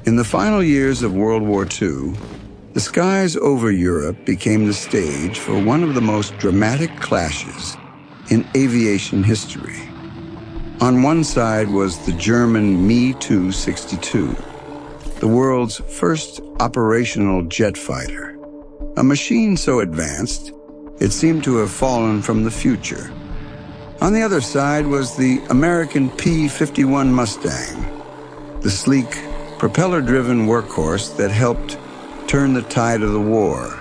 In the final years of World War II, the skies over Europe became the stage for one of the most dramatic clashes in aviation history. On one side was the German Me-262, the world's first operational jet fighter, a machine so advanced it seemed to have fallen from the future. On the other side was the American P-51 Mustang, the sleek, propeller-driven workhorse that helped turn the tide of the war.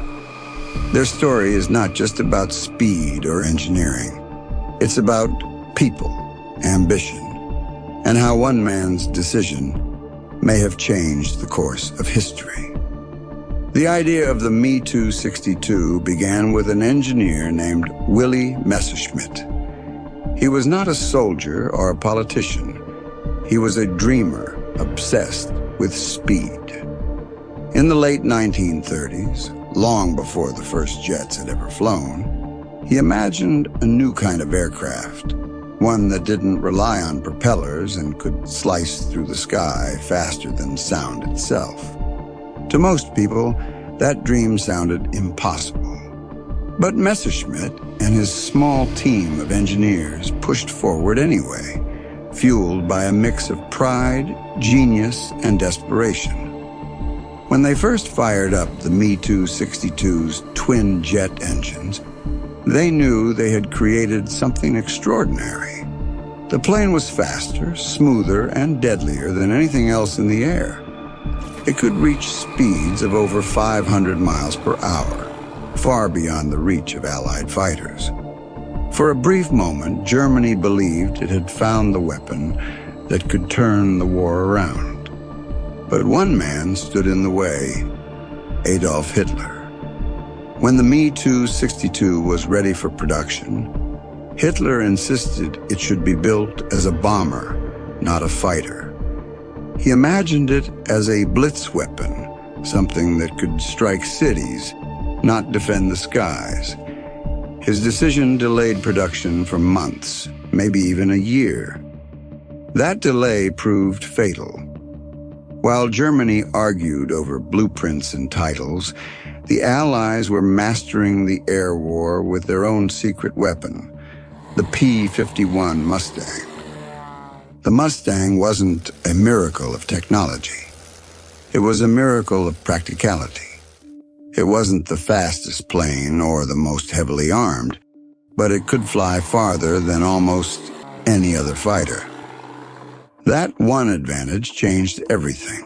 Their story is not just about speed or engineering. It's about people, ambition, and how one man's decision may have changed the course of history. The idea of the Me-262 began with an engineer named Willy Messerschmitt. He was not a soldier or a politician. He was a dreamer obsessed with speed. In the late 1930s, long before the first jets had ever flown, he imagined a new kind of aircraft, one that didn't rely on propellers and could slice through the sky faster than sound itself. To most people, that dream sounded impossible. But Messerschmitt and his small team of engineers pushed forward anyway, fueled by a mix of pride, genius, and desperation. When they first fired up the Me-262's twin jet engines, they knew they had created something extraordinary. The plane was faster, smoother, and deadlier than anything else in the air. It could reach speeds of over 500 miles per hour, far beyond the reach of Allied fighters. For a brief moment, Germany believed it had found the weapon that could turn the war around. But one man stood in the way: Adolf Hitler. When the Me-262 was ready for production, Hitler insisted it should be built as a bomber, not a fighter. He imagined it as a blitz weapon, something that could strike cities, not defend the skies. His decision delayed production for months, maybe even a year. That delay proved fatal. While Germany argued over blueprints and titles, the Allies were mastering the air war with their own secret weapon, the P-51 Mustang. The Mustang wasn't a miracle of technology. It was a miracle of practicality. It wasn't the fastest plane or the most heavily armed, but it could fly farther than almost any other fighter. That one advantage changed everything.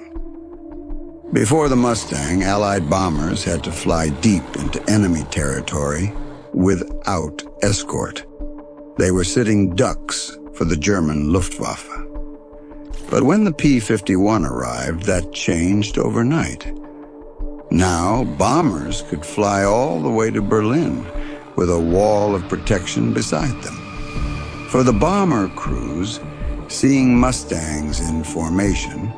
Before the Mustang, Allied bombers had to fly deep into enemy territory without escort. They were sitting ducks for the German Luftwaffe. But when the P-51 arrived, that changed overnight. Now, bombers could fly all the way to Berlin with a wall of protection beside them. For the bomber crews, seeing Mustangs in formation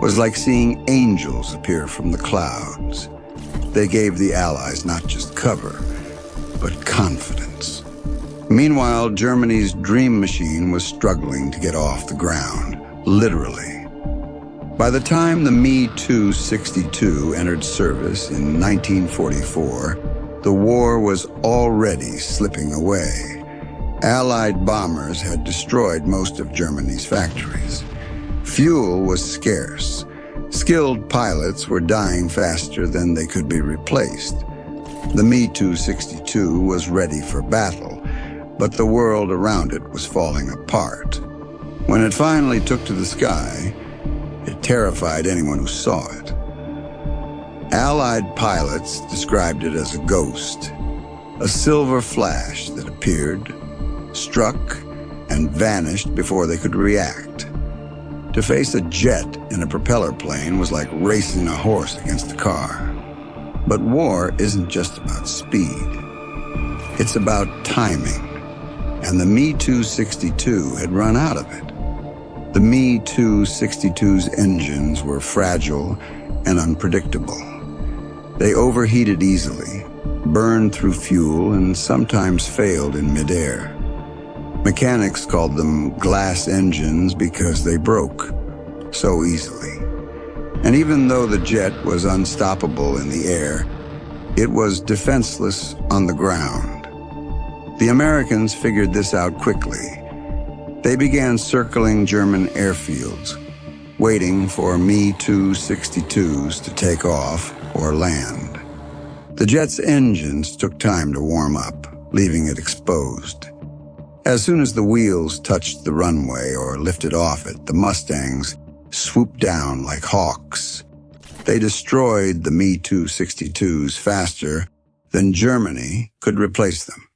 was like seeing angels appear from the clouds. They gave the Allies not just cover, but confidence. Meanwhile, Germany's dream machine was struggling to get off the ground, literally. By the time the Me-262 entered service in 1944, the war was already slipping away. Allied bombers had destroyed most of Germany's factories. Fuel was scarce. Skilled pilots were dying faster than they could be replaced. The Me-262 was ready for battle, but the world around it was falling apart. When it finally took to the sky, it terrified anyone who saw it. Allied pilots described it as a ghost, a silver flash that appeared, struck, and vanished before they could react. To face a jet in a propeller plane was like racing a horse against a car. But war isn't just about speed. It's about timing, and the Me-262 had run out of it. The Me-262's engines were fragile and unpredictable. They overheated easily, burned through fuel, and sometimes failed in midair. Mechanics called them glass engines because they broke so easily. And even though the jet was unstoppable in the air, it was defenseless on the ground. The Americans figured this out quickly. They began circling German airfields, waiting for Me-262s to take off or land. The jet's engines took time to warm up, leaving it exposed. As soon as the wheels touched the runway or lifted off it, the Mustangs swooped down like hawks. They destroyed the Me-262s faster than Germany could replace them.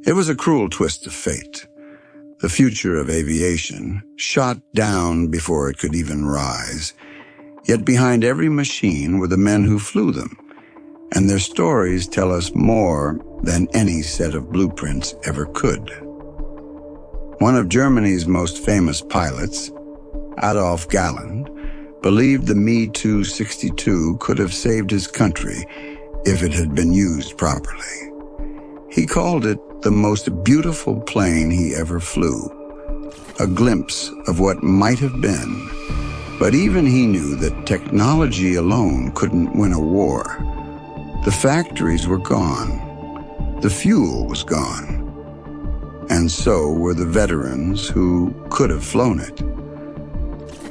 It was a cruel twist of fate. The future of aviation shot down before it could even rise. Yet behind every machine were the men who flew them, and their stories tell us more than any set of blueprints ever could. One of Germany's most famous pilots, Adolf Galland, believed the Me-262 could have saved his country if it had been used properly. He called it the most beautiful plane he ever flew, a glimpse of what might have been. But even he knew that technology alone couldn't win a war. The factories were gone. The fuel was gone. And so were the veterans who could have flown it.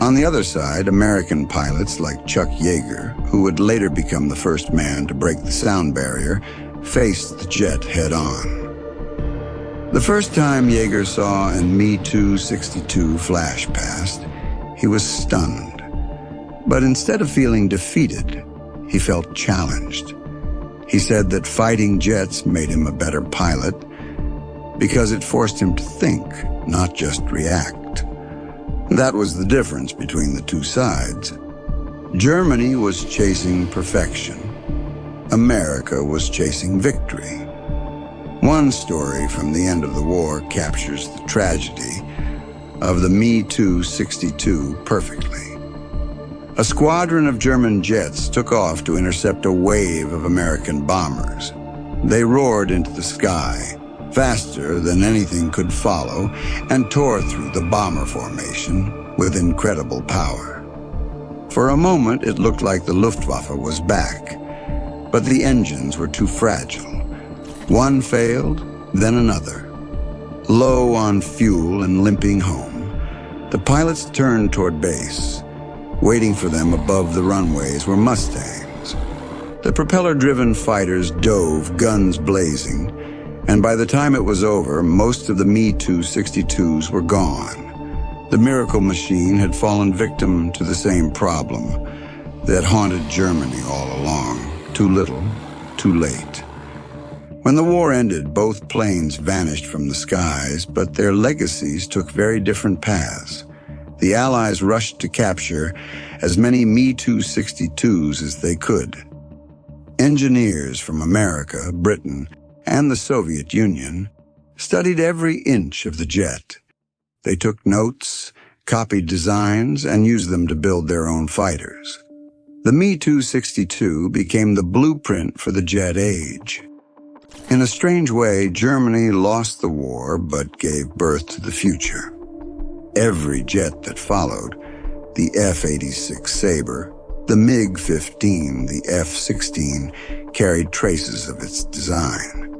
On the other side, American pilots like Chuck Yeager, who would later become the first man to break the sound barrier, faced the jet head-on. The first time Yeager saw a Me-262 flash past, he was stunned. But instead of feeling defeated, he felt challenged. He said that fighting jets made him a better pilot because it forced him to think, not just react. That was the difference between the two sides. Germany was chasing perfection. America was chasing victory. One story from the end of the war captures the tragedy of the Me-262 perfectly. A squadron of German jets took off to intercept a wave of American bombers. They roared into the sky, faster than anything could follow, and tore through the bomber formation with incredible power. For a moment, it looked like the Luftwaffe was back, but the engines were too fragile. One failed, then another. Low on fuel and limping home, the pilots turned toward base. Waiting for them above the runways were Mustangs. The propeller-driven fighters dove, guns blazing, and by the time it was over, most of the Me-262s were gone. The miracle machine had fallen victim to the same problem that haunted Germany all along. Too little, too late. When the war ended, both planes vanished from the skies, but their legacies took very different paths. The Allies rushed to capture as many Me-262s as they could. Engineers from America, Britain, and the Soviet Union studied every inch of the jet. They took notes, copied designs, and used them to build their own fighters. The Me-262 became the blueprint for the jet age. In a strange way, Germany lost the war but gave birth to the future. Every jet that followed, the F-86 Sabre, the MiG-15, the F-16, carried traces of its design.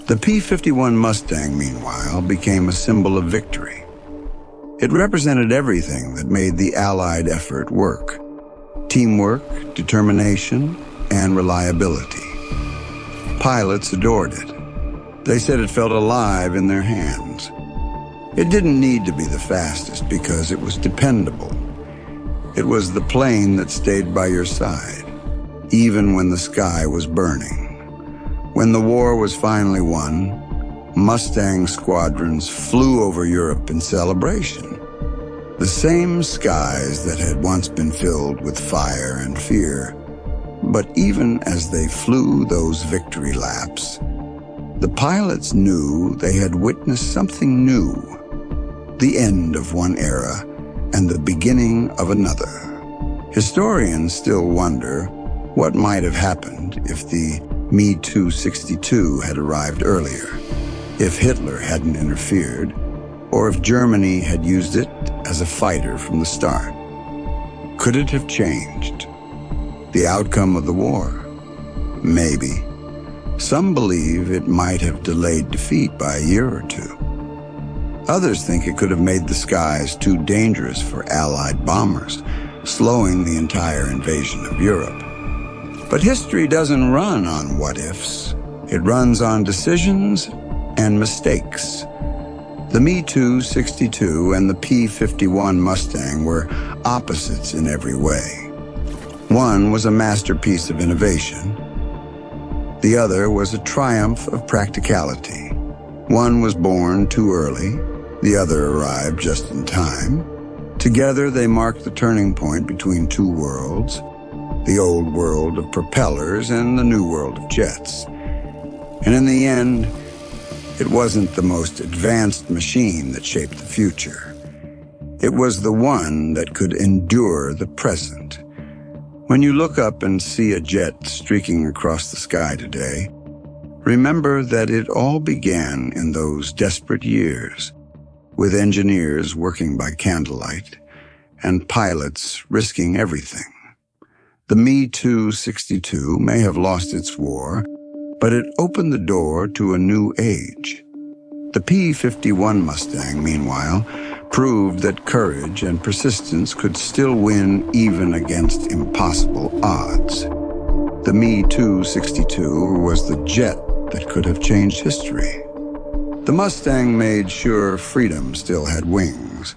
The P-51 Mustang, meanwhile, became a symbol of victory. It represented everything that made the Allied effort work: teamwork, determination, and reliability. Pilots adored it. They said it felt alive in their hands. It didn't need to be the fastest because it was dependable. It was the plane that stayed by your side, even when the sky was burning. When the war was finally won, Mustang squadrons flew over Europe in celebration. The same skies that had once been filled with fire and fear. But even as they flew those victory laps, the pilots knew they had witnessed something new, the end of one era and the beginning of another. Historians still wonder what might have happened if the Me-262 had arrived earlier, if Hitler hadn't interfered, or if Germany had used it as a fighter from the start. Could it have changed the outcome of the war? Maybe. Some believe it might have delayed defeat by a year or two. Others think it could have made the skies too dangerous for Allied bombers, slowing the entire invasion of Europe. But history doesn't run on what-ifs. It runs on decisions and mistakes. The Me-2 and the P-51 Mustang were opposites in every way. One was a masterpiece of innovation. The other was a triumph of practicality. One was born too early. The other arrived just in time. Together, they marked the turning point between two worlds, the old world of propellers and the new world of jets. And in the end, it wasn't the most advanced machine that shaped the future. It was the one that could endure the present. When you look up and see a jet streaking across the sky today, remember that it all began in those desperate years, with engineers working by candlelight and pilots risking everything. The Me-2 may have lost its war, but it opened the door to a new age. The P-51 Mustang, meanwhile, proved that courage and persistence could still win even against impossible odds. The Me-2 was the jet that could have changed history. The Mustang made sure freedom still had wings,